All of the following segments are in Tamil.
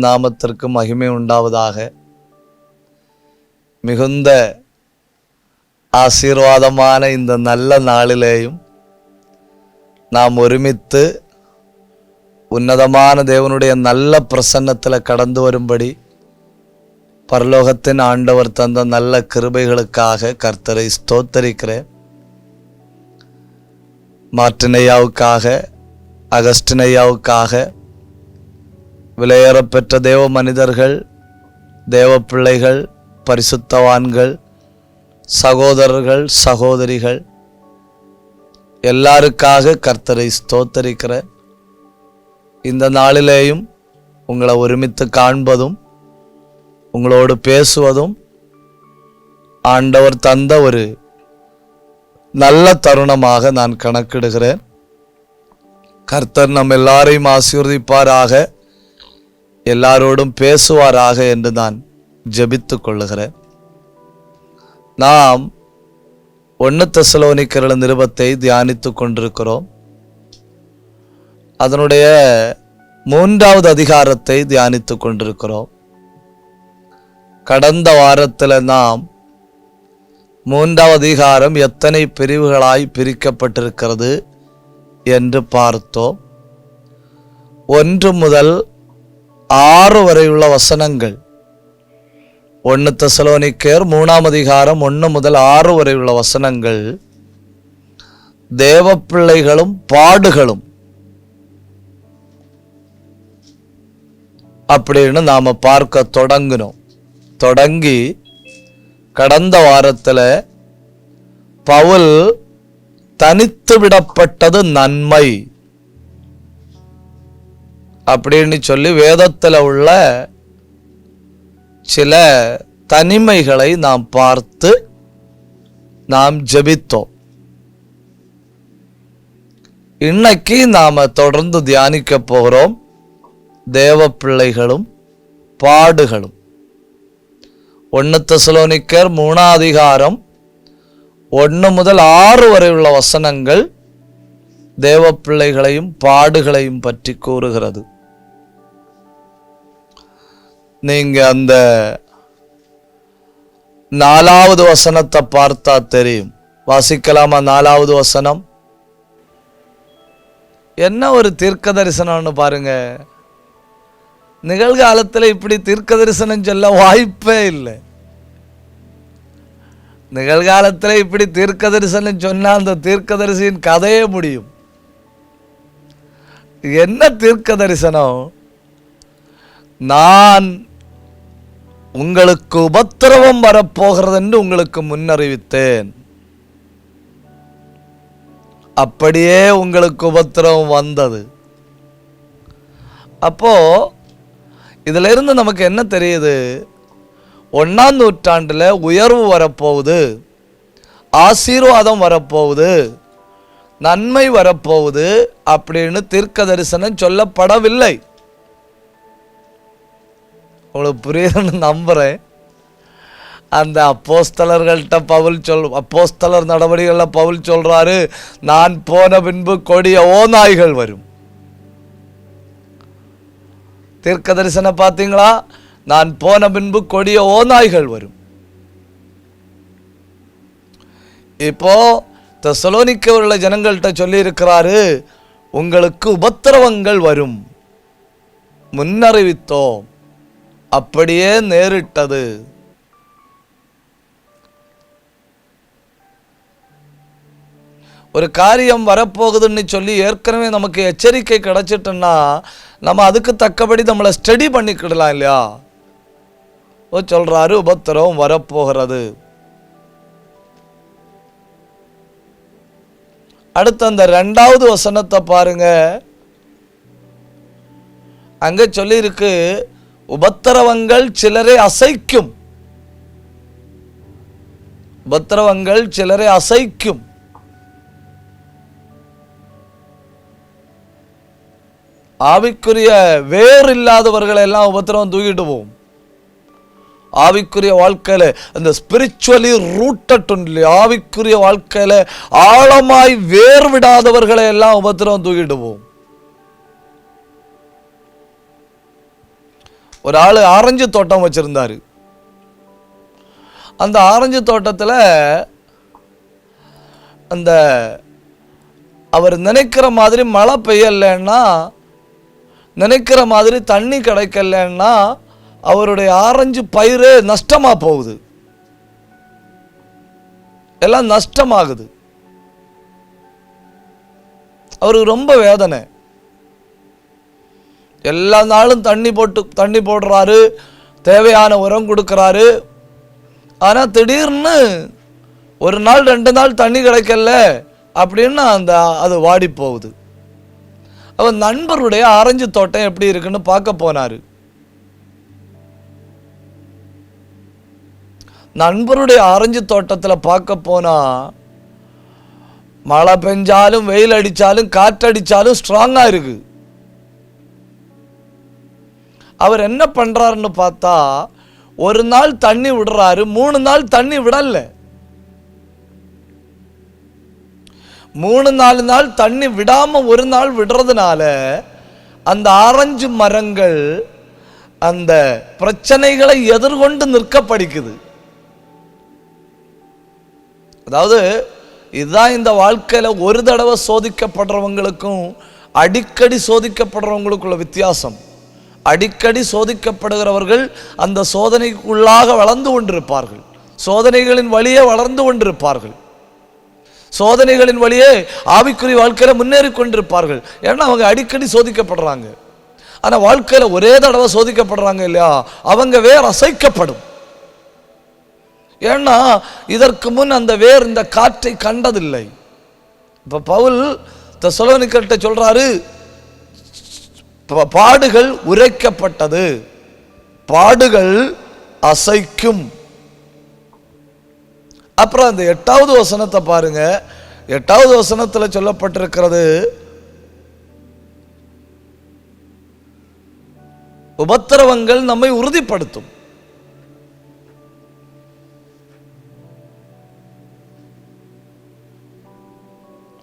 நாமத்திற்கு மகிமை உண்டாவதாக. மிகுந்த ஆசீர்வாதமான இந்த நல்ல நாளிலேயும் நாம் ஒருமித்து உன்னதமான தேவனுடைய நல்ல பிரசன்னத்தில் கடந்து வரும்படி பரலோகத்தின் ஆண்டவர் தந்த நல்ல கிருபைகளுக்காக கர்த்தரை ஸ்தோத்தரிக்கிறேன். மார்ட்டினையாவுக்காக, அகஸ்டினையாவுக்காக, விலையேறப்பெற்ற தேவ மனிதர்கள், தேவ பிள்ளைகள், பரிசுத்தவான்கள், சகோதரர்கள், சகோதரிகள் எல்லாருக்காக கர்த்தரை ஸ்தோத்தரிக்கிறேன். இந்த நாளிலேயும் உங்களை ஒருமித்து காண்பதும் உங்களோடு பேசுவதும் ஆண்டவர் தந்த ஒரு நல்ல தருணமாக நான் கணக்கிடுகிறேன். கர்த்தர் நம் எல்லாரையும் ஆசீர்வதிப்பாராக, எல்லாரோடும் பேசுவாராக என்று நான் ஜெபித்து கொள்ளுகிறேன். நாம் 1 தெசலோனிக்கர் நிருபத்தை தியானித்து கொண்டிருக்கிறோம். அதனுடைய 3வது அதிகாரத்தை தியானித்து கொண்டிருக்கிறோம். கடந்த வாரத்தில் நாம் 3வது அதிகாரம் எத்தனை பிரிவுகளாய் பிரிக்கப்பட்டிருக்கிறது என்று பார்த்தோம். 1 முதல் 6 வரையுள்ள வசனங்கள், 1 தெசலோனிக்கர் 3ஆம் அதிகாரம் 1 முதல் 6 வரையுள்ள வசனங்கள் தேவ பிள்ளைகளும் பாடுகளும் அப்படின்னு நாம பார்க்க தொடங்கி கடந்த வாரத்தில் பவுல் தனித்து விடப்பட்டது நன்மை அப்படின்னு சொல்லி வேதத்தில் உள்ள சில தனிமைகளை நாம் பார்த்து நாம் ஜெபித்தோம். இன்னைக்கு நாம தொடர்ந்து தியானிக்க போகிறோம் தேவ பிள்ளைகளும் பாடுகளும். 1 தெசலோனிக்கர் 3ஆம் அதிகாரம் 1 முதல் 6 வரை உள்ள வசனங்கள் தேவ பிள்ளைகளையும் பாடுகளையும் பற்றி கூறுகிறது. நீங்க அந்த 4வது வசனத்தை பார்த்தா தெரியும். வாசிக்கலாமா? 4வது வசனம் என்ன ஒரு தீர்க்க தரிசனம்னு பாருங்க. நிகழ்காலத்தில் இப்படி தீர்க்க தரிசனம் சொல்ல வாய்ப்பே இல்லை. நிகழ்காலத்தில் இப்படி தீர்க்க தரிசனம் சொன்னால் அந்த தீர்க்க தரிசியின் கதையே முடியும். என்ன தீர்க்க தரிசனம்? நான் உங்களுக்கு உபத்திரவம் வரப்போகிறது என்று உங்களுக்கு முன்னறிவித்தேன், அப்படியே உங்களுக்கு உபத்திரவம் வந்தது. அப்போ இதுல இருந்து நமக்கு என்ன தெரியுது? 1ஆம் நூற்றாண்டுல உயர்வு வரப்போகுது, ஆசீர்வாதம் வரப்போகுது, நன்மை வரப்போகுது அப்படின்னு தீர்க்க தரிசனம் சொல்லப்படவில்லை. உங்களுக்கு புரியுதுன்னு நம்புறேன். அந்த அப்போஸ்தலர்கள்ட்ட பவுல் அப்போஸ்தலர் நடவடிக்கைகளில் பவுல் சொல்றாரு, நான் போன பின்பு கொடிய ஓநாய்கள் வரும். தீர்க்க தரிசனம் பார்த்தீங்களா? நான் போன பின்பு கொடிய ஓநாய்கள் வரும். இப்போ தெசலோனிக்கேயில் உள்ள ஜனங்கள்கிட்ட சொல்லி இருக்கிறாரு, உங்களுக்கு உபத்திரவங்கள் வரும், முன்னறிவித்தோம், அப்படியே நேரிட்டது. ஒரு காரியம் வரப்போகுதுன்னு சொல்லி ஏற்கனவே நமக்கு எச்சரிக்கை கிடைச்சிட்டுன்னா நம்ம அதுக்கு தக்கபடி நம்மளை ஸ்டடி பண்ணிக்கிடலாம் இல்லையா? சொல்றாரு உபத்திரவம் வரப்போகிறது. அடுத்து அந்த 2வது வசனத்தை பாருங்க. அங்க சொல்லி இருக்கு, உபத்திரவங்கள் சிலரை அசைக்கும். உபத்திரவங்கள் சிலரை அசைக்கும். ஆவிக்குரிய வேறு இல்லாதவர்களை எல்லாம் உபத்திரவம் தூக்கிட்டு போகும். ஆவிக்குரிய வாழ்க்கையில அந்த ஸ்பிரிச்சுவலி ரூட்டட் ஆவிக்குரிய வாழ்க்கையில ஆழமாய் வேர் விடாதவர்களை எல்லாம் உபத்திரவம் தூக்கிட்டு போகும். ஒரு ஆள் ஆரஞ்சு தோட்டம் வச்சிருந்தாரு. அந்த ஆரஞ்சு தோட்டத்தில் அந்த அவர் நினைக்கிற மாதிரி மழை பெய்யலைன்னா, நினைக்கிற மாதிரி தண்ணி கிடைக்கலன்னா அவருடைய ஆரஞ்சு பயிர் நஷ்டமாக போகுது, எல்லாம் நஷ்டமாகுது. அவருக்கு ரொம்ப வேதனை. எல்லா நாளும் தண்ணி போடுறாரு, தேவையான உரம் கொடுக்குறாரு. ஆனால் திடீர்னு ஒரு நாள் 2 நாள் தண்ணி கிடைக்கல அப்படின்னா அது வாடி போகுது. அவன் நண்பருடைய ஆரஞ்சு தோட்டம் எப்படி இருக்குன்னு பார்க்க போனாரு. நண்பருடைய ஆரஞ்சு தோட்டத்தில் பார்க்க போனா மழை பெஞ்சாலும் வெயில் அடித்தாலும் காற்றடித்தாலும் ஸ்ட்ராங்காக இருக்கு. அவர் என்ன பண்ணுறாருன்னு பார்த்தா, ஒரு நாள் தண்ணி விடுறாரு, 3 நாள் தண்ணி விடல. 3-4 நாள் தண்ணி விடாமல் ஒரு நாள் விடுறதுனால அந்த ஆரஞ்சு மரங்கள் அந்த பிரச்சனைகளை எதிர்கொண்டு நிற்க படிக்குது. அதாவது இதுதான் இந்த வாழ்க்கையில் ஒரு தடவை சோதிக்கப்படுறவங்களுக்கும் அடிக்கடி சோதிக்கப்படுறவங்களுக்குள்ள வித்தியாசம். அடிக்கடி சோதிக்கப்படுகிறவர்கள் அந்த சோதனைக்குள்ளாக வளர்ந்து கொண்டிருப்பார்கள், சோதனைகளின் வழியே வளர்ந்து கொண்டிருப்பார்கள், சோதனைகளின் வழியே ஆவிக்குரிய வாழ்க்கையில் முன்னேறி கொண்டிருப்பார்கள். ஏன்னா அவங்க அடிக்கடி சோதிக்கப்படுறாங்க. ஆனால் வாழ்க்கையில் ஒரே தடவை சோதிக்கப்படுறாங்க இல்லையா, அவங்க வேர் அசைக்கப்படும். ஏன்னா இதற்கு முன் அந்த வேர் இந்த காற்றை கண்டதில்லை. இப்போ பவுல் தெசலோனிக்கர்ட்ட சொல்றாரு, பாடுகள் உரைக்கப்பட்டது, பாடுகள் அசைக்கும். அப்புறம் அந்த 8வது வசனத்தை பாருங்க. 8வது வசனத்தில் சொல்லப்பட்டிருக்கிறது, உபத்திரவங்கள் நம்மை உறுதிப்படுத்தும்.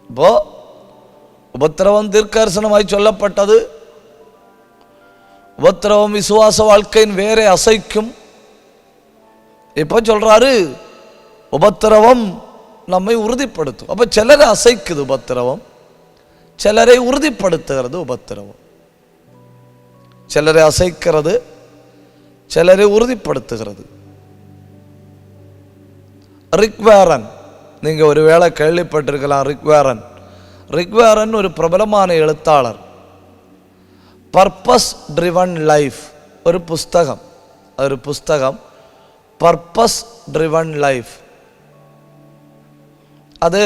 இப்போ உபத்திரவம் தீர்க்கதரிசனமாய் சொல்லப்பட்டது. உபத்திரவம் விசுவாச வாழ்க்கையின் வேரை அசைக்கும். இப்போ சொல்றாரு உபத்திரவம் நம்மை உறுதிப்படுத்தும். அப்போ சிலரை அசைக்குது உபத்திரவம், சிலரை உறுதிப்படுத்துகிறது உபத்திரவம். சிலரை அசைக்கிறது, சிலரை உறுதிப்படுத்துகிறது. ரிக் வாரன், நீங்கள் ஒரு வேளை கேள்விப்பட்டிருக்கலாம். ரிக் வாரன் ஒரு பிரபலமான எழுத்தாளர். பர்பஸ் ட்ரிவன் லைஃப் ஒரு புஸ்தகம், பர்பஸ் ட்ரிவன் லைஃப். அது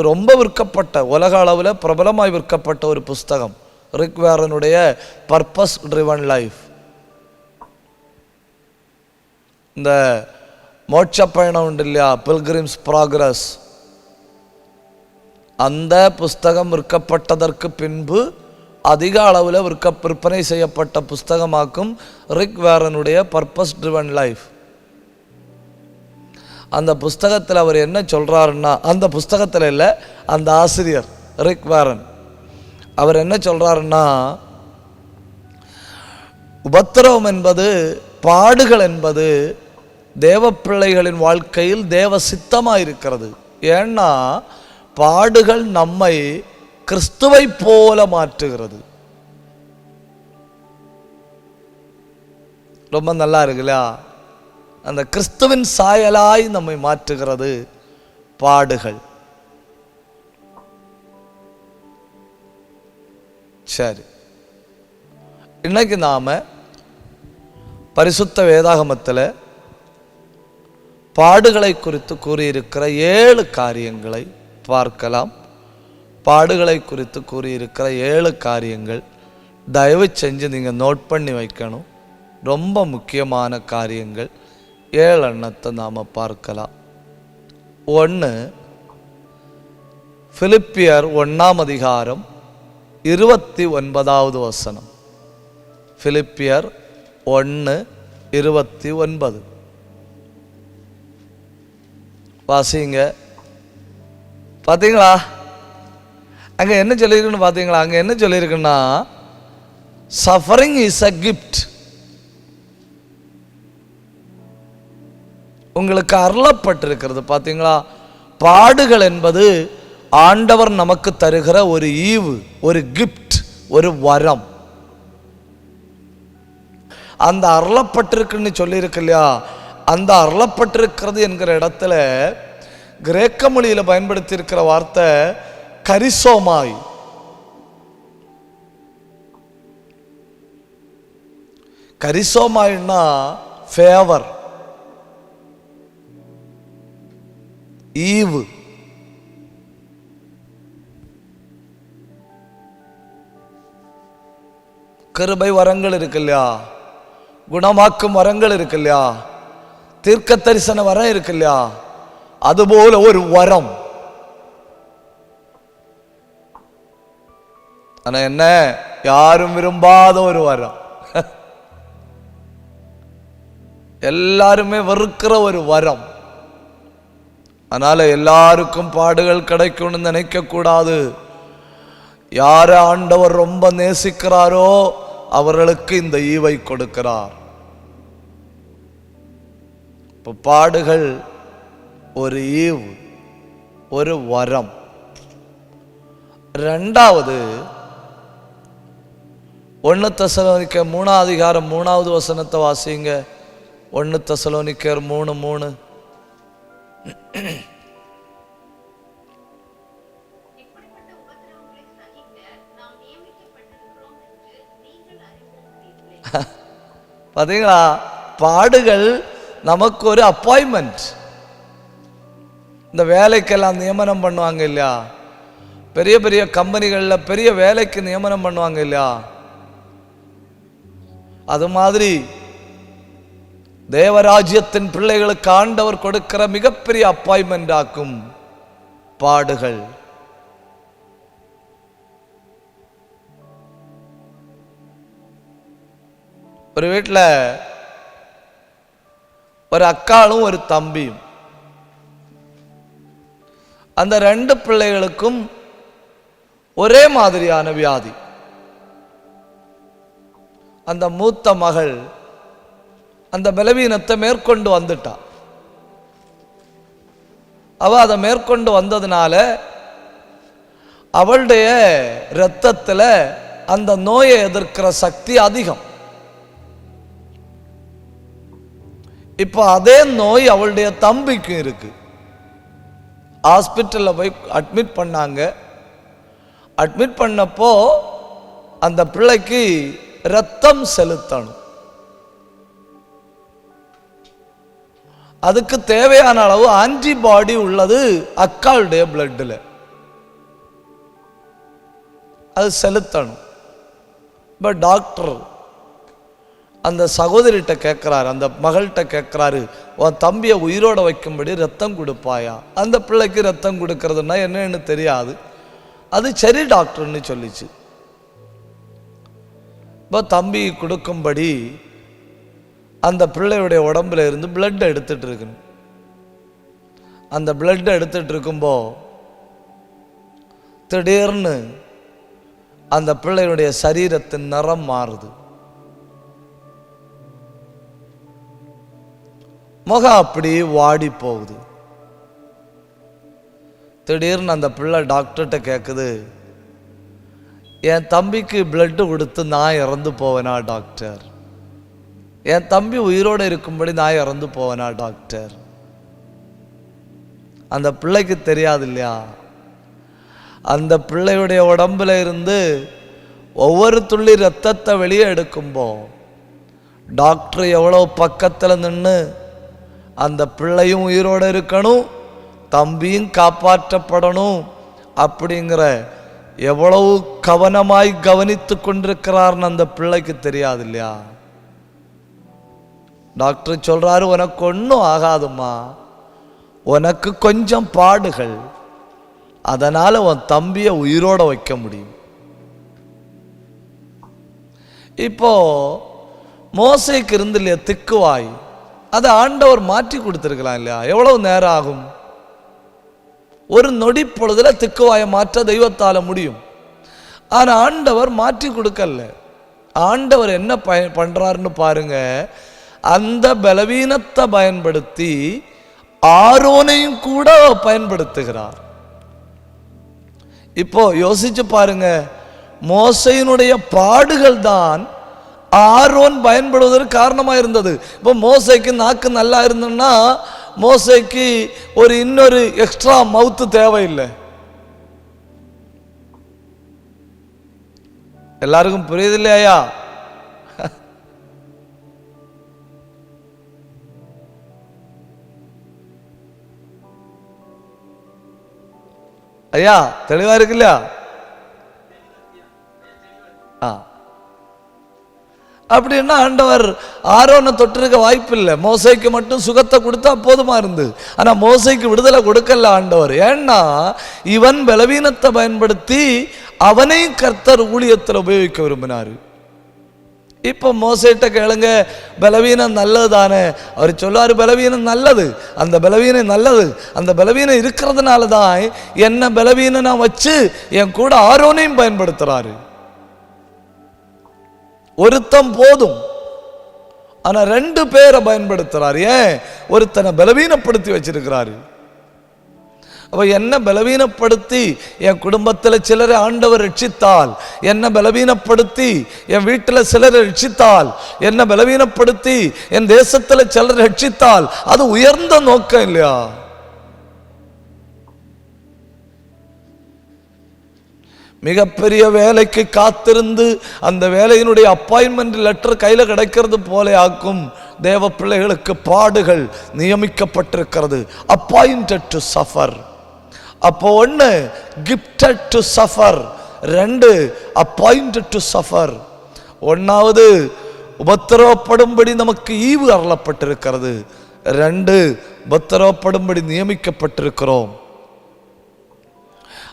ரொம்ப விற்கப்பட்ட, உலக அளவில் பிரபலமாய் விற்கப்பட்ட ஒரு புஸ்தகம், ரிக் வாரனுடைய பர்பஸ் ட்ரிவன் லைஃப். இந்த மோட்ச பயணம் உண்டு இல்லையா, பில்கிரிம்ஸ் ப்ராக்ரஸ், அந்த புஸ்தகம் விற்கப்பட்டதற்கு பின்பு அதிக அளவில் விற்பனை செய்யப்பட்ட புஸ்தகமாக்கும் ரிக் வாரனுடைய பர்பஸ் ட்ரிவன் லைஃப். அந்த புஸ்தகத்தில் அவர் என்ன சொல்றாருன்னா, அந்த புஸ்தகத்தில் இல்லை, அந்த ஆசிரியர் ரிக் வாரன் அவர் என்ன சொல்றாருன்னா, உபத்திரவம் என்பது, பாடுகள் என்பது தேவ பிள்ளைகளின் வாழ்க்கையில் தேவ சித்தமாக இருக்கிறது. ஏன்னா பாடுகள் நம்மை கிறிஸ்துவை போல மாற்றுகிறது. ரொம்ப நல்லா இருக்குல்ல, அந்த கிறிஸ்துவின் சாயலாய் நம்மை மாற்றுகிறது பாடுகள். சரி, இன்னைக்கு நாம பரிசுத்த வேதாகமத்தில் பாடுகளை குறித்து கூறியிருக்கிற 7 காரியங்களை பார்க்கலாம். பாடுகளை குறித்து கூறியிருக்கிற 7 காரியங்கள் தயவு செஞ்சு நீங்கள் நோட் பண்ணி வைக்கணும். ரொம்ப முக்கியமான காரியங்கள் 7 எண்ணத்தை நாம் பார்க்கலாம். 1, பிலிப்பியர் 1ஆம் அதிகாரம் 29வது வசனம். பிலிப்பியர் 1:29 வாசிங்க. பார்த்தீங்களா அங்கே என்ன சொல்லியிருக்குன்னு? பார்த்தீங்களா அங்கே என்ன சொல்லியிருக்குன்னா, சஃபரிங் இஸ் அ கிஃப்ட். உங்களுக்கு அருளப்பட்டிருக்கிறது. பார்த்தீங்களா? பாடுகள் என்பது ஆண்டவர் நமக்கு தருகிற ஒரு ஈவு, ஒரு கிஃப்ட், ஒரு வரம். அந்த அருளப்பட்டிருக்குன்னு சொல்லியிருக்கு இல்லையா, அந்த அருளப்பட்டிருக்கிறது என்கிற இடத்துல கிரேக்க மொழியில் பயன்படுத்தி இருக்கிற வார்த்தை கரிசோமாய். கரிசோமாய்னா ஃபேவர், ஈவு. கிருபை வரங்கள் இருக்கு இல்லையா, குணமாக்கும் வரங்கள் இருக்கு இல்லையா, தீர்க்க தரிசன வரம் இருக்கு இல்லையா, அதுபோல ஒரு வரம். ஆனா என்ன, யாரும் விரும்பாத ஒரு வரம், எல்லாருமே வெறுக்கிற ஒரு வரம். அதனால எல்லாருக்கும் பாடுகள் கிடைக்கும்னு நினைக்க கூடாது. யார ஆண்டவர் ரொம்ப நேசிக்கிறாரோ அவர்களுக்கு இந்த ஈவை கொடுக்கிறார். இப்போ பாடுகள் ஒரு ஈவு, ஒரு வரம். ரெண்டாவது 1 தெசலோனிக்கர் 3ஆம் அதிகாரம் 3வது வசனத்தை வாசிங்க. 1 தெசலோனிக்கர் 3:3. பார்த்தீங்களா? பாடுகள் நமக்கு ஒரு அப்பாயின்மெண்ட். இந்த வேலைக்கெல்லாம் நியமனம் பண்ணுவாங்க இல்லையா, பெரிய பெரிய கம்பெனிகளில் பெரிய வேலைக்கு நியமனம் பண்ணுவாங்க இல்லையா, அது மாதிரி தேவராஜ்யத்தின் பிள்ளைகளுக்கு ஆண்டவர் கொடுக்கிற மிகப்பெரிய அப்பாயின்மெண்ட் ஆக்கும் பாடுகள். ஒரு வீட்டில் ஒரு அக்காளும் ஒரு தம்பியும், அந்த 2 பிள்ளைகளுக்கும் ஒரே மாதிரியான வியாதி. அந்த மூத்த மகள் அந்த பலவீனத்தை மேற்கொண்டு வந்துட்டா. அவ அதை மேற்கொண்டு வந்ததுனால அவளுடைய இரத்தத்தில் அந்த நோயை எதிர்க்கிற சக்தி அதிகம். இப்போ அதே நோய் அவளுடைய தம்பிக்கு இருக்கு. ஹாஸ்பிட்டலில் போய் அட்மிட் பண்ணாங்க. அட்மிட் பண்ணப்போ அந்த பிள்ளைக்கு இரத்தம் செலுத்தணும். அதுக்கு தேவையான அளவு ஆன்டிபாடி உள்ளது அக்காளுடைய பிளட்ல, அது செலுத்தணும். இப்போ டாக்டர் அந்த சகோதரிட்ட கேட்கிறாரு, அந்த மகள்கிட்ட கேட்கிறாரு, உன் தம்பியை உயிரோட வைக்கும்படி ரத்தம் கொடுப்பாயா? அந்த பிள்ளைக்கு ரத்தம் கொடுக்கறதுன்னா என்னன்னு தெரியாது. அது சரி டாக்டர்னு சொல்லிச்சு. இப்போ தம்பி கொடுக்கும்படி அந்த பிள்ளையுடைய உடம்புல இருந்து பிளட் எடுத்துட்டு இருக்கணும். அந்த பிளட் எடுத்துட்டு இருக்கும்போ திடீர்னு அந்த பிள்ளையுடைய சரீரத்தின் நிறம் மாறுது. முகம் அப்படி வாடி போகுது. திடீர்னு அந்த பிள்ளை டாக்டர்கிட்ட கேட்குது, என் தம்பிக்கு பிளட்டு கொடுத்து நான் இறந்து போவேனா டாக்டர்? என் தம்பி உயிரோடு இருக்கும்படி நான் இறந்து போவேனா டாக்டர்? அந்த பிள்ளைக்கு தெரியாது இல்லையா, அந்த பிள்ளையுடைய உடம்புல இருந்து ஒவ்வொரு துள்ளி ரத்தத்தை வெளியே எடுக்கும்போ டாக்டர் எவ்வளோ பக்கத்தில் நின்று அந்த பிள்ளையும் உயிரோடு இருக்கணும், தம்பியும் காப்பாற்றப்படணும் அப்படிங்கிற எவ்வளவு கவனமாய் கவனித்து கொண்டிருக்கிறார்னு அந்த பிள்ளைக்கு தெரியாது இல்லையா. டாக்டர் சொல்றாரு, உனக்கு ஒன்றும் ஆகாதுமா, உனக்கு கொஞ்சம் பாடுகள், அதனால உன் தம்பியை உயிரோட வைக்க முடியும். இப்போ மோசேக்கு இருந்து இல்லையா திக்குவாய், அதை ஆண்டவர் மாற்றி கொடுத்துருக்கலாம் இல்லையா. எவ்வளவு நேரம் ஆகும்? ஒரு நொடி பொழுதுல திக்குவாயை மாற்ற தெய்வத்தால முடியும். ஆனா ஆண்டவர் மாற்றி கொடுக்கல. ஆண்டவர் என்ன பண்றாருன்னு பாருங்க, அந்த பலவீனத்தை பயன்படுத்தி ஆரோனையும் கூட பயன்படுத்துகிறார். இப்போ யோசிச்சு பாருங்க, மோசையினுடைய பாடுகள் தான் ஆரோன் பயன்படுவதற்கு காரணமாக இருந்தது. இப்போ மோசைக்கு நாக்கு நல்லா இருந்ததுன்னா மோசைக்கு இன்னொரு எக்ஸ்ட்ரா மவுத்து தேவையில்லை. எல்லாருக்கும் புரியுது இல்லையா? ஐயா தெளிவா இருக்கு இல்லையா? அப்படின்னா ஆண்டவர் ஆரோனை தொட்டிருக்க வாய்ப்பு இல்லை. மோசைக்கு மட்டும் சுகத்தை கொடுத்தா போதுமா இருந்து. ஆனா மோசைக்கு விடுதலை கொடுக்கல ஆண்டவர். ஏன்னா இவன் பலவீனத்தை பயன்படுத்தி அவனை கர்த்தர் ஊழியத்தில் உபயோகிக்க விரும்பினாரு. இப்போ மோசைட்ட கேளுங்க, பலவீனம் நல்லது தானே? அவர் சொல்லுவார், பலவீனம் நல்லது. அந்த பலவீனம் நல்லது. அந்த பலவீனம் இருக்கிறதுனால தான் என்ன பலவீனம் நான் வச்சு என் கூட ஆரோனையும் பயன்படுத்துறாரு. ஒருத்தன் போதும், ஆனா 2 பேரை பயன்படுத்துறாரு. ஏன்? ஒருத்தனை பலவீனப்படுத்தி வச்சிருக்கிறாரு. அப்ப என்ன பலவீனப்படுத்தி என் குடும்பத்தில் சிலரை ஆண்டவர் ரட்சித்தால், என்ன பலவீனப்படுத்தி என் வீட்டில் சிலரை ரட்சித்தால், என்ன பலவீனப்படுத்தி என் தேசத்தில் சிலரை ரட்சித்தால் அது உயர்ந்த நோக்கம் இல்லையா? மிகப்பெரிய வேலைக்கு காத்திருந்து அந்த வேலையினுடைய அப்பாயின்மெண்ட் லெட்டர் கையில கிடைக்கிறது போல ஆக்கும் தேவ பிள்ளைகளுக்கு பாடுகள் நியமிக்கப்பட்டிருக்கிறது. Appointed to suffer. அப்போ 1 gifted to suffer, 2 appointed to suffer. 1வது உபத்திரவப்படும்படி நமக்கு ஈவு அருளப்பட்டிருக்கிறது, 2 உபத்திரவப்படும்படி நியமிக்கப்பட்டிருக்கிறோம்.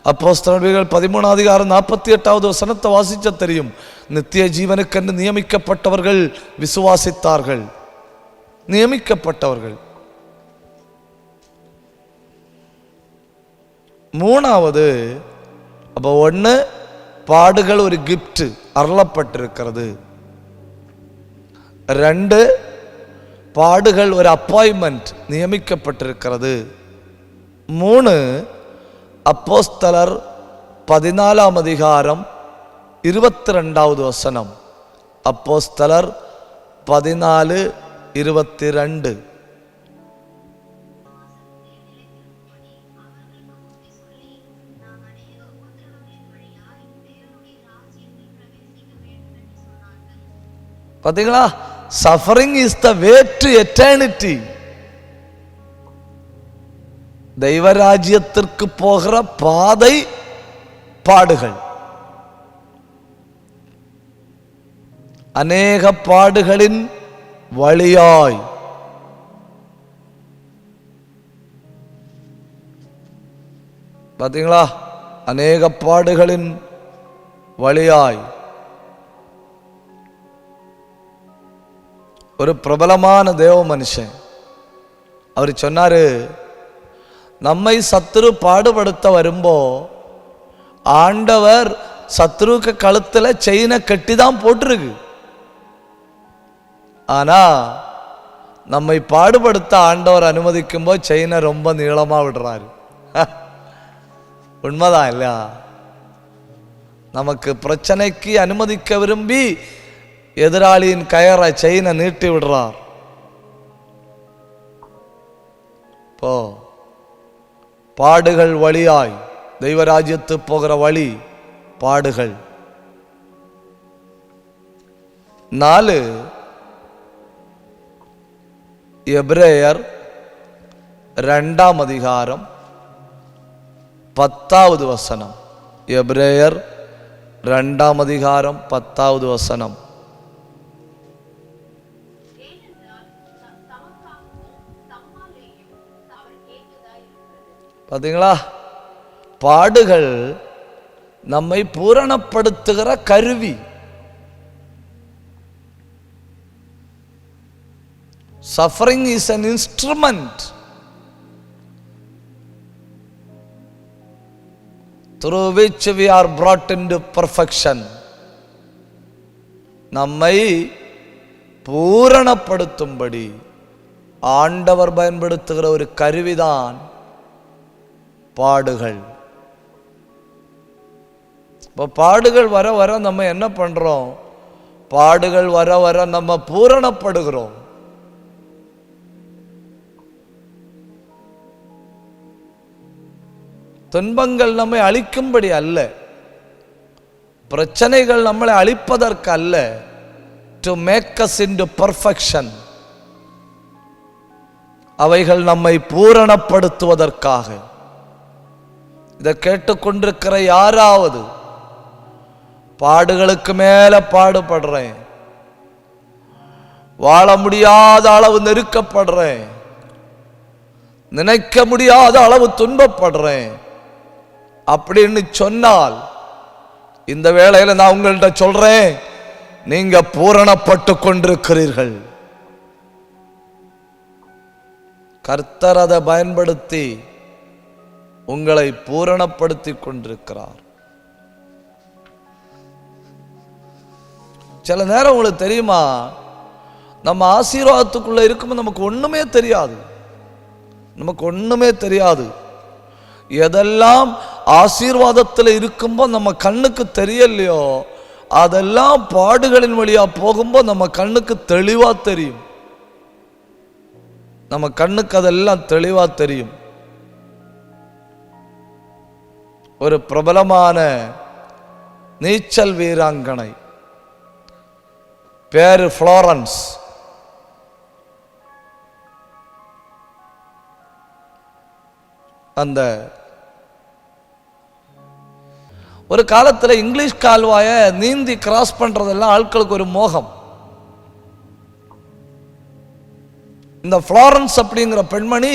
அப்போஸ்தலர்கள் 13 அதிகாரம் 48வது வசனத்தை வாசிச்ச தெரியும். நித்திய ஜீவனுக்கென்று நியமிக்கப்பட்டவர்கள் விசுவாசித்தார்கள். நியமிக்கப்பட்டவர்கள். 3வது, அப்போ 1 பாடுகள் ஒரு கிஃப்ட் அருளப்பட்டிருக்கிறது, 2 பாடுகள் ஒரு அப்பாயின்மெண்ட் நியமிக்கப்பட்டிருக்கிறது, 3 அப்போஸ்தலர் 14 அதிகாரம் 22வது வசனம். அப்போஸ்தலர் 14:22. பாத்தீங்களா? Suffering is the way to eternity. தெய்வராஜ்யத்திற்கு போகிற பாதை பாடுகள். அநேக பாடுகளின் வழியாய் பாத்தீங்களா? அநேக பாடுகளின் வழியாய். ஒரு பிரபலமான தேவ மனுஷன் அவர் சொன்னாரு, நம்மை சத்துரு பாடுபடுத்த வரும்போ ஆண்டவர் சத்ருக்கு கழுத்துல செயினை கட்டி தான் போட்டிருக்கு. ஆனா நம்மை பாடுபடுத்த ஆண்டவர் அனுமதிக்கும் போது செயினை ரொம்ப நீளமா விடுறாரு. உண்மைதான் இல்லையா? நமக்கு பிரச்சனைக்கு அனுமதிக்க விரும்பி எதிராளியின் கயரை செயினை நீட்டி விடுறார். இப்போ பாடுகள் வழியாய் தெய்வராஜ்யத்து போகிற வழி பாடுகள். 4 எபிரேயர் 2 அதிகாரம் 10வது வசனம். எபிரேயர் 2 அதிகாரம் 10வது வசனம். பார்த்தீங்களா? பாடுகள் நம்மை பூரணப்படுத்துகிற கருவி. Suffering is an instrument through which we are brought into perfection. நம்மை பூரணப்படுத்தும்படி ஆண்டவர் பயன்படுத்துகிற ஒரு கருவிதான் பாடுகள். இப்போ பாடுகள் வர வர நம்ம என்ன பண்றோம்? பாடுகள் வர வர நம்ம பூரணப்படுகிறோம். துன்பங்கள் நம்மை அழிக்கும்படி அல்ல, பிரச்சனைகள் நம்மளை அழிப்பதற்கு அல்ல, to make us into perfection. அவைகள் நம்மை பூரணப்படுத்துவதற்காக. இதை கேட்டுக்கொண்டிருக்கிற யாராவது பாடுகளுக்கு மேல பாடுபடுறேன், வாழ முடியாத அளவு நெருக்கப்படுறேன், நினைக்க முடியாத அளவு துன்பப்படுறேன் அப்படின்னு சொன்னால், இந்த வேளையில நான் உங்கள்கிட்ட சொல்றேன், நீங்க பூரணப்பட்டு கொண்டிருக்கிறீர்கள். கர்த்தர் அதை பயன்படுத்தி உங்களை பூரணப்படுத்தி கொண்டிருக்கிறார். சில நேரம் உங்களுக்கு தெரியுமா, நம்ம ஆசீர்வாதத்துக்குள்ள இருக்கும்போது நமக்கு ஒண்ணுமே தெரியாது. நமக்கு ஒண்ணுமே தெரியாது. எதெல்லாம் ஆசீர்வாதத்தில் இருக்கும்போது நம்ம கண்ணுக்கு தெரியலையோ, அதெல்லாம் பாடுகளின் வழியா போகும்போது நம்ம கண்ணுக்கு தெளிவா தெரியும். நம்ம கண்ணுக்கு அதெல்லாம் தெளிவா தெரியும். ஒரு பிரபலமான நீச்சல் வீராங்கனை, பேரு ஃப்ளோரன்ஸ். அந்த ஒரு காலத்தில் இங்கிலீஷ் கால்வாய நீந்தி கிராஸ் பண்றதெல்லாம் ஆட்களுக்கு ஒரு மோகம். இந்த ஃப்ளோரன்ஸ் அப்படிங்கிற பெண்மணி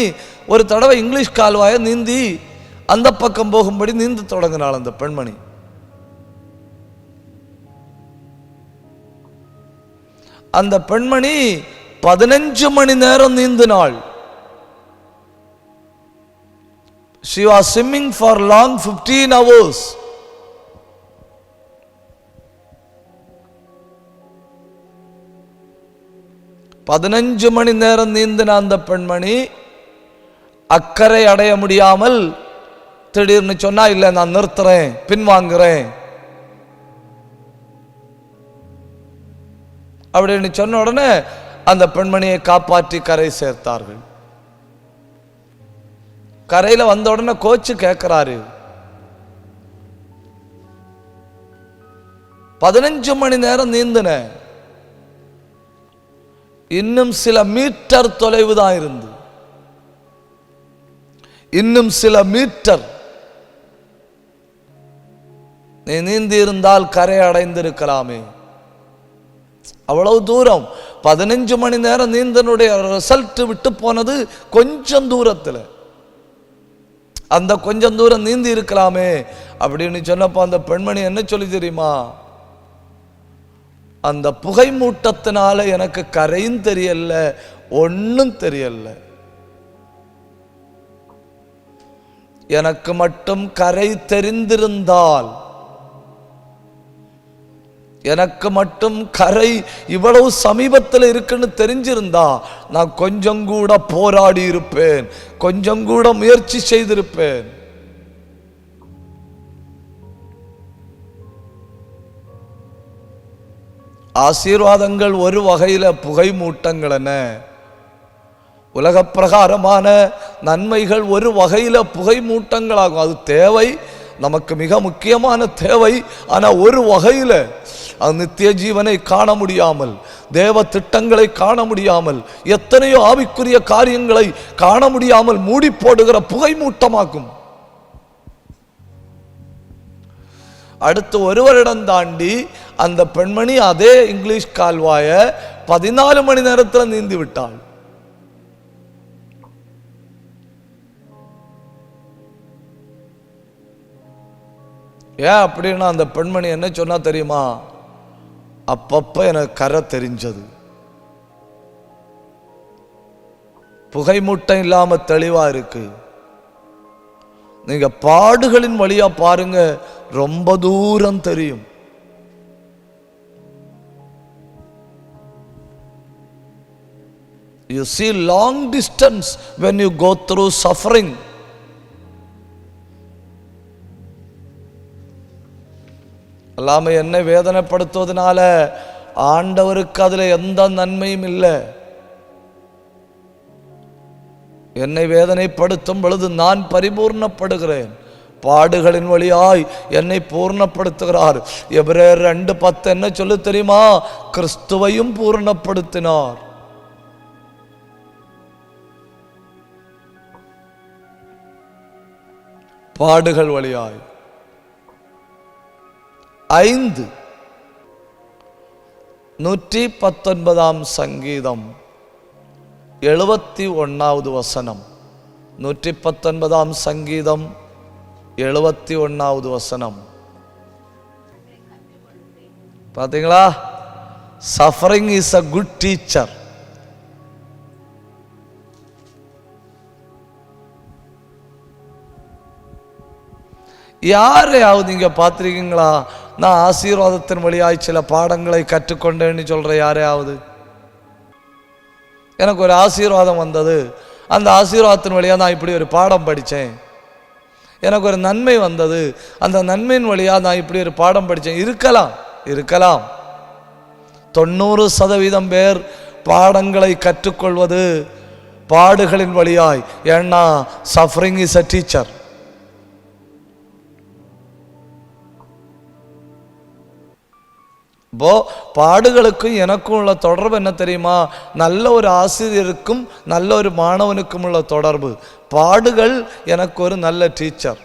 ஒரு தடவை இங்கிலீஷ் கால்வாய நீந்தி அந்த பக்கம் போகும்படி நீந்த தொடங்கினாள். அந்த பெண்மணி அந்த பெண்மணி 15 மணி நேரம் நீந்தினாள். She was swimming for long 15 hours. பதினஞ்சு மணி நேரம் நீந்தின அந்த பெண்மணி அக்கறை அடைய முடியாமல் திடீர்னு சொன்னா, இல்ல நான் நிறுத்துறேன், பின்வாங்குறேன் அப்படின்னு சொன்ன உடனே அந்த பெண்மணியை காப்பாற்றி கரை சேர்த்தார்கள். கரையில வந்த உடனே கோச்சு கேட்கிறாரு, 15 மணி நேரம் நீந்தின, இன்னும் சில மீட்டர் தொலைவு தான் இருந்து, இன்னும் சில மீட்டர் நீ நீந்தி இருந்தால் கரை அடைந்திருக்கலாமே. அவ்வளவு தூரம் 15 மணி நேரம் நீந்தனுடைய ரிசல்ட் விட்டு போனது கொஞ்சம் தூரத்தில். அந்த கொஞ்சம் தூரம் நீந்தி இருக்கலாமே அப்படின்னு சொன்னப்போ அந்த பெண்மணி என்ன சொல்லி தெரியுமா, அந்த புகை மூட்டத்தினால எனக்கு கரையும் தெரியல, ஒன்னும் தெரியல, எனக்கு மட்டும் கரை தெரிந்திருந்தால், எனக்கு மட்டும் கரை இவ்வளவு சமீபத்தில் இருக்குன்னு தெரிஞ்சிருந்தா நான் கொஞ்சம் கூட போராடி இருப்பேன், கொஞ்சம் கூட முயற்சி செய்திருப்பேன். ஆசீர்வாதங்கள் ஒரு வகையில புகை மூட்டங்கள், என்ன உலக பிரகாரமான நன்மைகள் ஒரு வகையில புகை மூட்டங்களாகும். அது தேவை, நமக்கு மிக முக்கியமான தேவை. ஆனா ஒரு வகையில அது நித்திய ஜீவனை காண முடியாமல், தேவ திட்டங்களை காண முடியாமல், எத்தனையோ ஆவிக்குரிய காரியங்களை காண முடியாமல் மூடி போடுகிற புகை மூட்டமாக்கும். அடுத்து ஒரு வருடம் தாண்டி அந்த பெண்மணி அதே இங்கிலீஷ் கால்வாய 14 மணி நேரத்தில் நீந்தி விட்டாள். ஏன் அப்படின்னா அந்த பெண்மணி என்ன சொன்னா தெரியுமா, அப்பப்ப எனக்கு கரை தெரிஞ்சது, புகை மூட்டம் இல்லாம தெளிவா இருக்கு. நீங்க பாடுகளின் வழியா பாருங்க, ரொம்ப தூரம் தெரியும். You see long distance when you go through suffering. எல்லாமே என்னை வேதனைப்படுத்துவதனால ஆண்டவருக்கு அதுல எந்த நன்மையும் இல்லை. என்னை வேதனைப்படுத்தும் பொழுது நான் பரிபூர்ணப்படுகிறேன். பாடுகளின் வழியாய் என்னை பூர்ணப்படுத்துகிறார். எபிரேயர் 2:10 என்ன சொல்லு தெரியுமா? கிறிஸ்துவையும் பூர்ணப்படுத்தினார். பாடுகள் வழியாய். 5 119 சங்கீதம் 71வது வசனம். 119 சங்கீதம் 71வது வசனம். பாத்தீங்களா? Suffering is a good teacher. யாரையாவது இங்க பார்த்திருக்கீங்களா? நான் ஆசீர்வாதத்தின் வழியாய் சில பாடங்களை கற்றுக்கொண்டேன்னு சொல்ற யாரையாவது? எனக்கு ஒரு ஆசீர்வாதம் வந்தது, அந்த ஆசீர்வாதத்தின் வழியா நான் இப்படி ஒரு பாடம் படித்தேன். எனக்கு ஒரு நன்மை வந்தது, அந்த நன்மையின் வழியா நான் இப்படி ஒரு பாடம் படித்தேன். இருக்கலாம். 90% பேர் பாடங்களை கற்றுக்கொள்வது பாடுகளின் வழியாய். ஏன்னா சஃபரிங் இஸ் a teacher. இப்போ பாடுகளுக்கும் எனக்கும் உள்ள தொடர்பு என்ன தெரியுமா? நல்ல ஒரு ஆசிரியருக்கும் நல்ல ஒரு மாணவனுக்கும் உள்ள தொடர்பு. பாடுகள் எனக்கு ஒரு நல்ல டீச்சர்.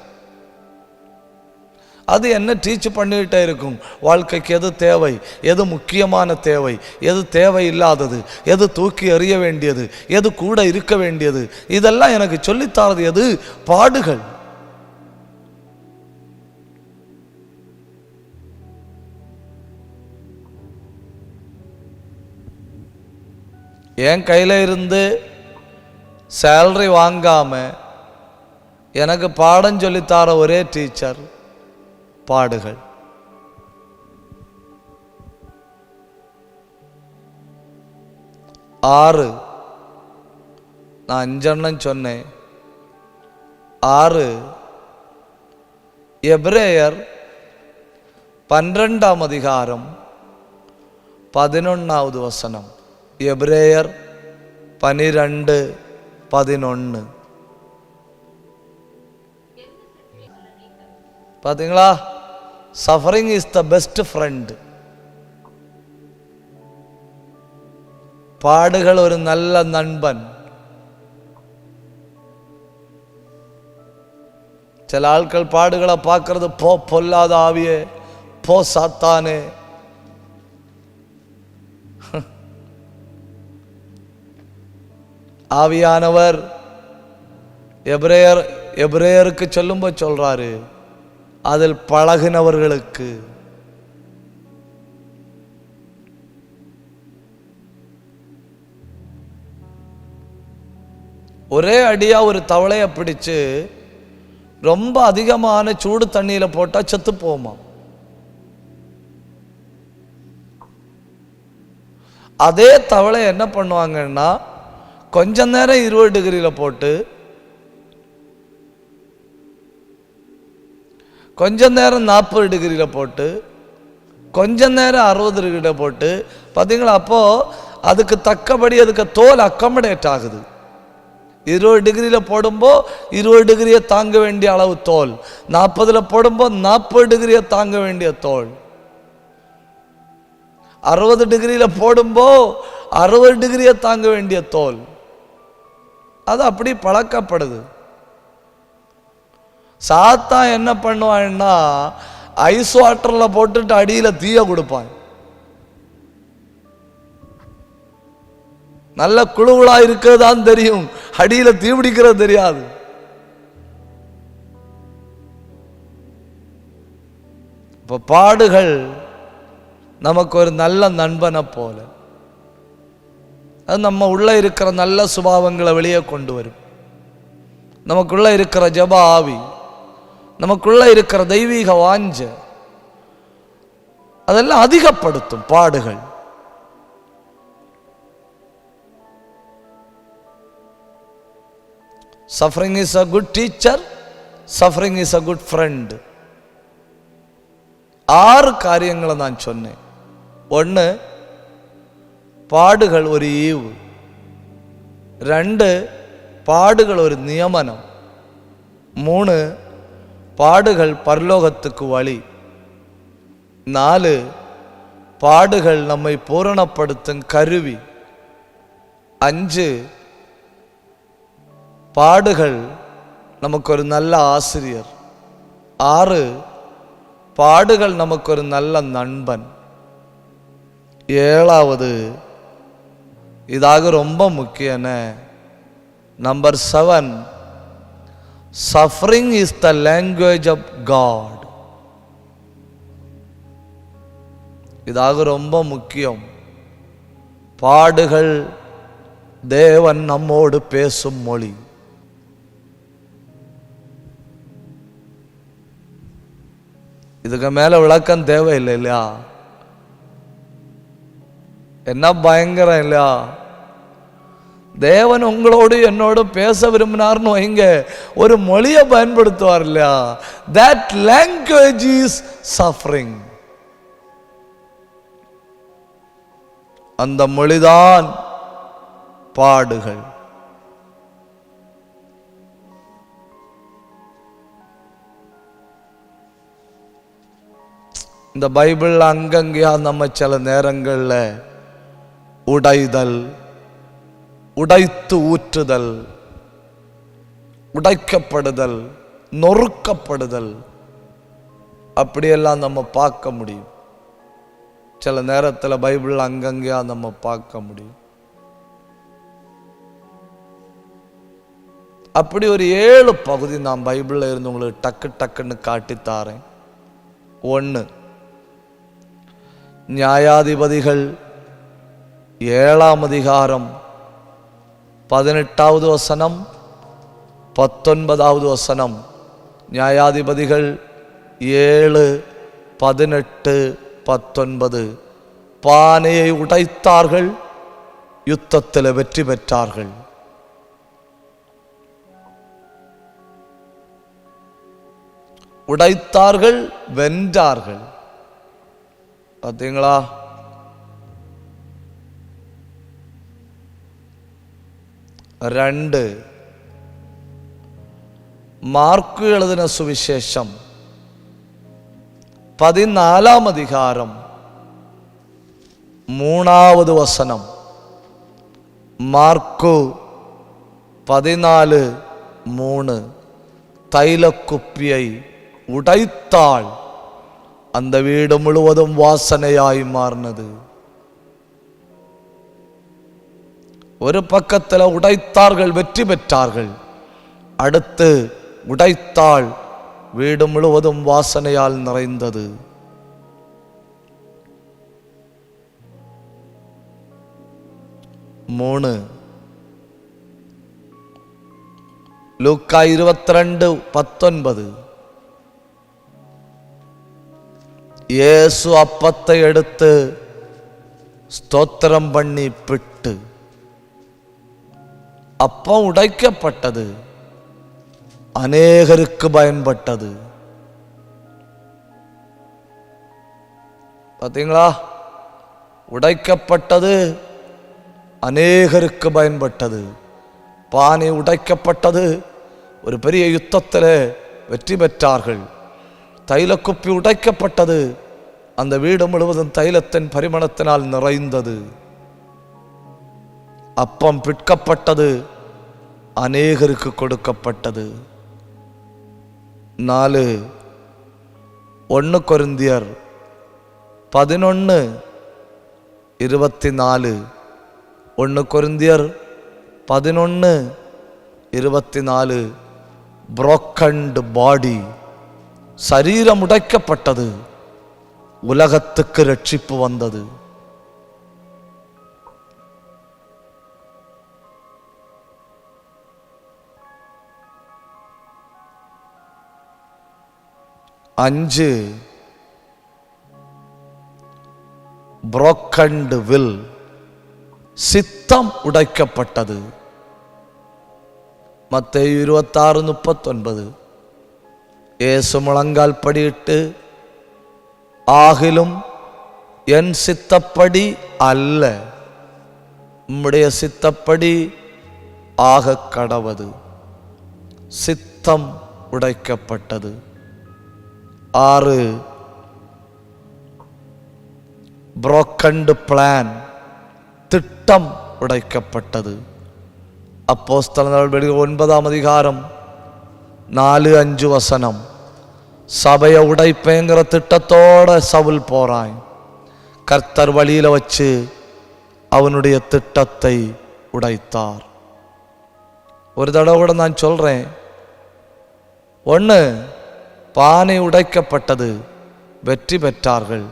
அது என்ன டீச் பண்ணிக்கிட்டே இருக்கும். வாழ்க்கைக்கு எது தேவை, எது முக்கியமான தேவை, எது தேவை இல்லாதது, எது தூக்கி எறிய வேண்டியது, எது கூட இருக்க வேண்டியது, இதெல்லாம் எனக்கு சொல்லித்தாரது எது? பாடுகள். என் கையில் இருந்து சேலரி வாங்காம எனக்கு பாடம் சொல்லித்தார ஒரே டீச்சர் பாடுகள். ஆறு, நான் 5 சொன்னேன். 6 எபிரேயர் 12ஆம் அதிகாரம் 11வது வசனம். எபிரேயர் 12:11. பாத்தீங்களா? Suffering is the best friend. பாடுகள் ஒரு நல்ல நண்பன். சில ஆட்கள் பாடுகளை பார்க்கறது போ பொல்லாத ஆவியே, போ சாத்தானே. ஆவியானவர் எபிரேயருக்கு சொல்லும்போது சொல்றாரு, அதில் பழகினவர்களுக்கு. ஒரே அடியா ஒரு தவளையை பிடிச்சு ரொம்ப அதிகமான சூடு தண்ணியில போட்டா செத்து போமா. அதே தவளை என்ன பண்ணுவாங்கன்னா கொஞ்ச நேரம் 20 டிகிரியில போட்டு, கொஞ்ச நேரம் 40 டிகிரியில போட்டு, கொஞ்ச நேரம் 60 டிகிரியில போட்டு, பார்த்தீங்களா? அப்போ அதுக்கு தக்கபடி அதுக்கு தோல் அக்கமடேட் ஆகுது. 20 டிகிரியில போடும்போ 20 டிகிரியை தாங்க வேண்டிய அளவு தோல், 40ல போடும்போ 40 டிகிரியை தாங்க வேண்டிய தோல், 60 டிகிரியில போடும்போ 60 டிகிரியை தாங்க வேண்டிய தோல். அது அப்படி பழக்கப்படுது. சாத்தா என்ன பண்ணுவான்னா ஐஸ் வாட்டர்ல போட்டுட்டு அடியில தீய கொடுப்பான். நல்ல குழுவுளா இருக்கிறதான் தெரியும், அடியில தீ பிடிக்கிறது தெரியாது. இப்ப பாடுகள் நமக்கு ஒரு நல்ல நண்பனை போல. அது நம்ம உள்ள இருக்கிற நல்ல சுபாவங்களை வெளியே கொண்டு வரும். நமக்குள்ள இருக்கிற ஜப ஆவி, நமக்குள்ள இருக்கிற தெய்வீக வாஞ்ச, அதெல்லாம் அதிகப்படுத்தும் பாடுகள். Suffering is a good teacher. Suffering is a good friend. 6 കാര്യങ്ങൾ ഞാൻ சொன்னே. 1, പാടുകൾ ഒരു ഈവ്. 2, പാടുകൾ ഒരു നിയമനം. 3, പാടുകൾ പരലോകத்துக்கு வழி. 4, பாடுகள் நம்மை பூரணப்படுத்தும் கருவி. 5, பாடுகள் நமக்கு ஒரு நல்ல ஆசிரியர். 6, பாடுகள் நமக்கு ஒரு நல்ல நண்பன். 7வது, இதாக ரொம்ப முக்கியமான number 7, suffering is the language of God. இதாக ரொம்ப முக்கியம். பாடுகள் தேவன் நம்மோடு பேசும் மொழி. இதுக்கு மேல விளக்கம் தேவையில்லை இல்லையா? என்ன பயங்கரம் இல்லையா? தேவன் உங்களோடு என்னோடு பேச விரும்பினார்னு வைங்க, ஒரு மொழியை பயன்படுத்துவார் இல்லையா? that language is suffering. அந்த மொழிதான் பாடுகள். இந்த பைபிள் அங்கங்கேயா நம்ம சில நேரங்களில் உடைதல், உடைத்து ஊற்றுதல், உடைக்கப்படுதல், நொறுக்கப்படுதல் அப்படியெல்லாம் நம்ம பார்க்க முடியும். சில நேரத்தில் பைபிள் அங்கங்கேயா நம்ம பார்க்க முடியும். அப்படி ஒரு 7 பகுதி நான் பைபிளில் இருந்து உங்களுக்கு டக்குன்னு காட்டித்தாரேன். 1, நியாயாதிபதிகள் 7ஆம் அதிகாரம் 18வது வசனம் 19வது வசனம். நியாயாதிபதிகள் 7, 18, 19. பானையை உடைத்தார்கள், யுத்தத்தில் வெற்றி பெற்றார்கள். உடைத்தார்கள், வென்றார்கள். பார்த்தீங்களா? ரெண்டு, மார்க்கு எழுதின சுவிசேஷம் 14ஆம் அதிகாரம் 3வது வசனம். மார்க்கு 14:3. தைலக்குப்பியை உடைத்தாள், அந்த வீடு முழுவதும் வாசனையாய் மாறினது. ஒரு பக்கத்தில் உடைத்தார்கள், வெற்றி பெற்றார்கள். அடுத்து உடைத்தாள், வீடு முழுவதும் வாசனையால் நிறைந்தது. மூணு, லூக்கா 22:19. இயேசு அப்பத்தை எடுத்து ஸ்தோத்திரம் பண்ணி பிட்டு, அப்பம் உடைக்கப்பட்டது, அநேகருக்கு பயன்பட்டது. பார்த்தீங்களா? உடைக்கப்பட்டது, அநேகருக்கு பயன்பட்டது. பானை உடைக்கப்பட்டது, ஒரு பெரிய யுத்தத்தில் வெற்றி பெற்றார்கள். தைலக்குப்பி உடைக்கப்பட்டது, அந்த வீடு முழுவதும் தைலத்தின் பரிமளத்தினால் நிறைந்தது. அப்பம் பிற்கப்பட்டது, அநேகருக்கு கொடுக்கப்பட்டது. 4, 1 கொரிந்தியர் 11:24. 1 கொரிந்தியர் 11:24. புரோக்கன்ட் பாடி, சரீரம் உடைக்கப்பட்டது, உலகத்துக்கு ரட்சிப்பு வந்தது. அஞ்சு, புரோக்கன்ட் வில், சித்தம் உடைக்கப்பட்டது. மத்தேயு 26:39. இயேசு முழங்கால் படியிட்டு, ஆகிலும் என் சித்தப்படி அல்ல, உம்முடைய சித்தப்படி ஆக கடவது. சித்தம் உடைக்கப்பட்டது. 6. புரோக்கண்ட் பிளான், திட்டம் உடைக்கப்பட்டது. அப்போஸ்தலர் 9 4-5 சபையை உடைப்பேங்கிற திட்டத்தோட சவுல் போறான். கர்த்தர் வழியில வச்சு அவனுடைய திட்டத்தை உடைத்தார். ஒரு தடவை கூட நான் சொல்றேன், 1 பானை உடைக்கப்பட்டது, வெற்றி பெற்றார்கள்.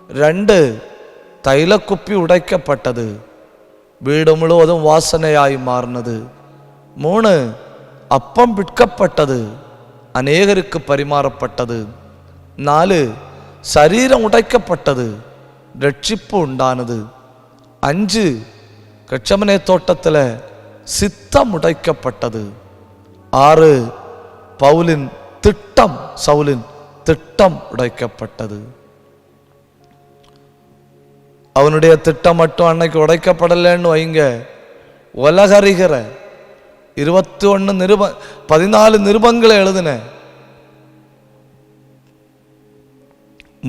2 தைலக்குப்பி உடைக்கப்பட்டது, வீடு முழுவதும் வாசனையாய் மாறினது. 3 அப்பம் விற்கப்பட்டது, அநேகருக்கு பரிமாறப்பட்டது. 4 சரீரம் உடைக்கப்பட்டது, ரட்சிப்பு உண்டானது. 5 கெட்சமனே தோட்டத்தில் சித்தம் உடைக்கப்பட்டது. 6 பவுலின் திட்டம், சவுலின் திட்டம் உடைக்கப்பட்டது. அவனுடைய திட்டம் மட்டும் அன்னைக்கு உடைக்கப்படலைன்னு வைங்க, உலகறிகிற 14 நிருபங்களை எழுதின,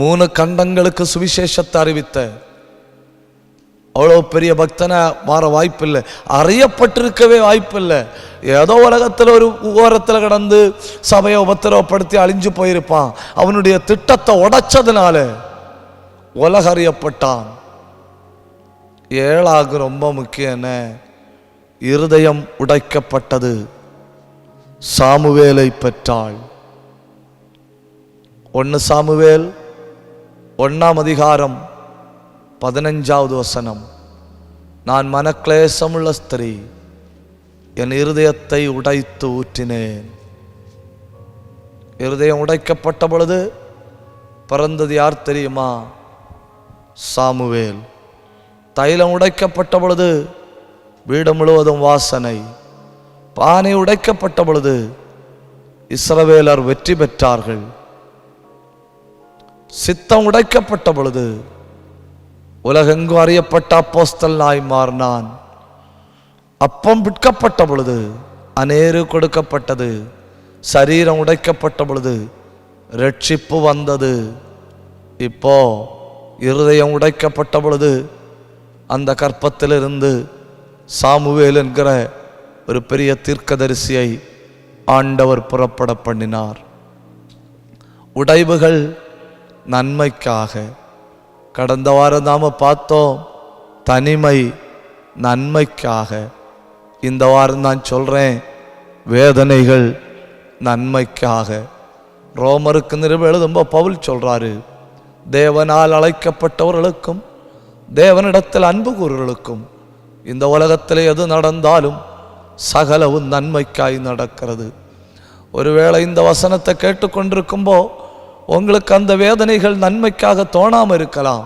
3 கண்டங்களுக்கு சுவிசேஷத்தை அறிவித்த அவ்வளோ பெரிய பக்தனை மாற வாய்ப்பில்லை, அறியப்பட்டிருக்கவே வாய்ப்பில்லை. ஏதோ உலகத்தில் ஒரு ஓரத்தில் கடந்து சபையை உபத்திரவப்படுத்தி அழிஞ்சு போயிருப்பான். அவனுடைய திட்டத்தை உடைச்சதுனால உலக அறியப்பட்டான். 7 ரொம்ப முக்கியம், இருதயம் உடைக்கப்பட்டது. சாமுவேலை பெற்றாள். 1 சாமுவேல் 1:15 நான் மனக்லேசமுள்ள ஸ்திரீ, என் இருதயத்தை உடைத்து ஊற்றினேன். இருதயம் உடைக்கப்பட்ட பொழுது பிறந்தது யார் தெரியுமா? சாமுவேல். தைலம் உடைக்கப்பட்ட பொழுது வீடு முழுவதும் வாசனை. பானை உடைக்கப்பட்ட பொழுது இஸ்ரவேலர் வெற்றி பெற்றார்கள். சித்தம் உடைக்கப்பட்ட பொழுது உலகெங்கும் அறியப்பட்ட அப்போஸ்தலனாய் மாறினான். அப்பம் விற்கப்பட்ட பொழுது அநேரு கொடுக்கப்பட்டது. சரீரம் உடைக்கப்பட்ட பொழுது ரட்சிப்பு வந்தது. இப்போ இருதயம் உடைக்கப்பட்ட பொழுது அந்த கற்பத்திலிருந்து சாமுவேல் என்கிற ஒரு பெரிய தீர்க்கதரிசியை ஆண்டவர் புறப்பட பண்ணினார். உடைவுகள் நன்மைக்காக. கடந்த வாரம் நாம பார்த்தோம், தனிமை நன்மைக்காக. இந்த வாரம் நான் சொல்றேன், வேதனைகள் நன்மைக்காக. ரோமருக்கு நிருபம் எழுதும்போது பவுல் சொல்றாரு, தேவனால் அழைக்கப்பட்டவர்களுக்கும் தேவனிடத்தில் அன்பு கூறுவர்களுக்கும் இந்த உலகத்தில் எது நடந்தாலும் சகலவும் நன்மைக்காய் நடக்கிறது. ஒருவேளை இந்த வசனத்தை கேட்டுக்கொண்டிருக்கும்போ உங்களுக்கு அந்த வேதனைகள் நன்மைக்காக தோணாமல் இருக்கலாம்.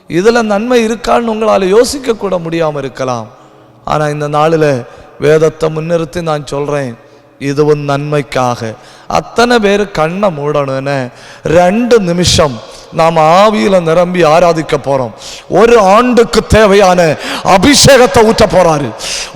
இதில் நன்மை இருக்கான்னு உங்களால் யோசிக்க கூட முடியாமல் இருக்கலாம். ஆனால் இந்த நாளில் வேதத்தை முன்னிறுத்தி நான் சொல்கிறேன், இதுவும் நன்மைக்காக. அத்தனை பேர் கண்ணை மூடணும்னு 2 நிமிஷம் நாம் ஆவியில நிரம்பி ஆராதிக்க போறோம். 1 ஆண்டுக்கு தேவையான அபிஷேகத்தை ஊற்ற போறாரு.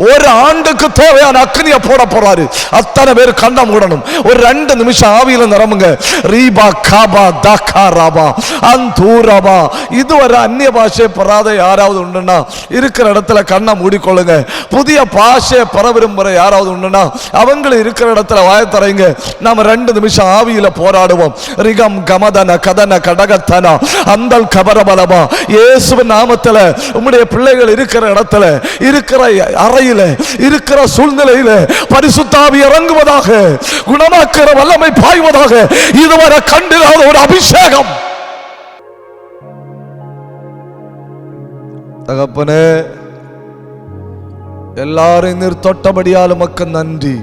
1 ஆண்டுக்கு தேவையான அக்னியை போட போறாரு. அத்தனை பேர் கண்ண மூடணும். ஒரு 2 நிமிஷம் ஆவியில நிரம்புங்க. ரீபா காபா தாக்கா ராபா அந்தூரபா. இதுவரை அந்நிய பாஷை பெறாத யாராவது உண்டுன்னா இருக்கிற இடத்துல கண்ணை மூடிக்கொள்ளுங்க. புதிய பாஷை பெற விரும்புகிற யாராவது உண்டுன்னா அவங்களும் இருக்கிற இடத்துல வாயத்தரைங்க. நாம 2 நிமிஷம் ஆவியில போராடுவோம். ரிகம் கமதன கதன கடக அந்தல் கபரபலமா. இயேசுவின் நாமத்தில் உம்முடைய பிள்ளைகள் இருக்கிற இடத்துல, இருக்கிற அறையில, இருக்கிற சூழ்நிலையில பரிசுத்த ஆவி இறங்குவதாக, குணமாக்குற வல்லமை பாய்வதாக. இதுவரை கண்டிராத ஒரு அபிஷேகம். தகப்பனே, எல்லாரும் நீர் தொட்டபடியால் உமக்கு நன்றி.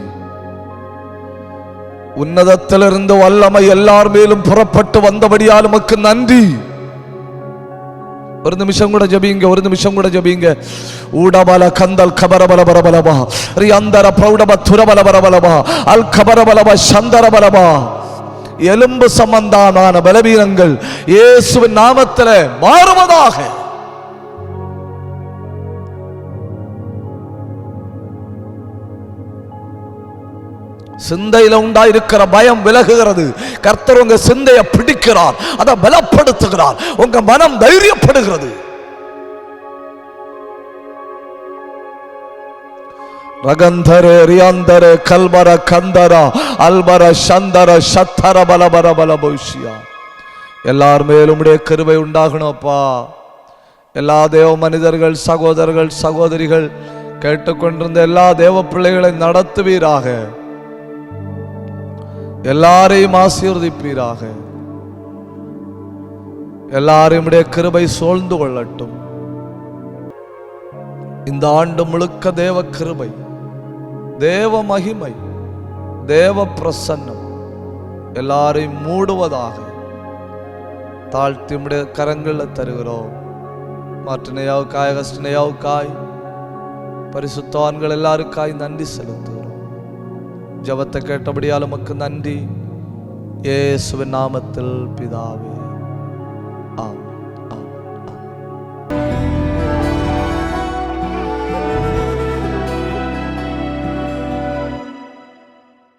உன்னதத்திலிருந்து வல்லமை எல்லார் மேலும் புறப்பட்டு வந்தபடியால் உமக்கு நன்றி. ஒரு நிமிஷம் கூட ஜபிங்க, ஒரு நிமிஷம் கூட ஜபிங்க. ஊடபல கந்தல் கபரபல பரபலபா ரிஅந்தர பிரௌடப துரபல பரபலபா அல் கபரபலப சந்தர பலபா. எலும்பு சம்பந்தமான பலவீனங்கள் இயேசுவின் நாமத்தில் மாறுவதாக. சிந்தையில உண்டாயிருக்கிற பயம் விலகுகிறது. கர்த்தர் உங்க சிந்தையை பிடிக்கிறார், அதை பலப்படுத்துகிறார், உங்க மனம் தைரியப்படுகிறது. ரகந்தரே ரியாந்தரே கல்பர கந்தர அல்பர சந்தர சத்தர பலபர பலபௌஷியா. எல்லார் மேலும் உடைய கிருபை உண்டாகணும்ப்பா. எல்லா தேவ மனிதர்கள், சகோதரர்கள், சகோதரிகள், கேட்டுக்கொண்டிருந்த எல்லா தேவ பிள்ளைகளை நடத்துவீராக. எல்லாரையும் ஆசீர்வதிப்பீராக. எல்லாரையும் உடைய கிருபை சூழ்ந்து கொள்ளட்டும். இந்த ஆண்டு முழுக்க தேவ கிருபை, தேவ மகிமை, தேவ பிரசன்னம் எல்லாரையும் மூடுவதாக தாழ்த்தி உடைய கரங்களில் தருகிறோம். மாற்றினையாவுக்காய், கஷ்டனையாவுக்காய், பரிசுத்தவான்கள் எல்லாருக்காய் நன்றி செலுத்துகிறோம். ஜபத்தை கேட்டபடியால் உமக்கு நன்றி. இயேசுவின் நாமத்தில் பிதாவே, ஆமென்.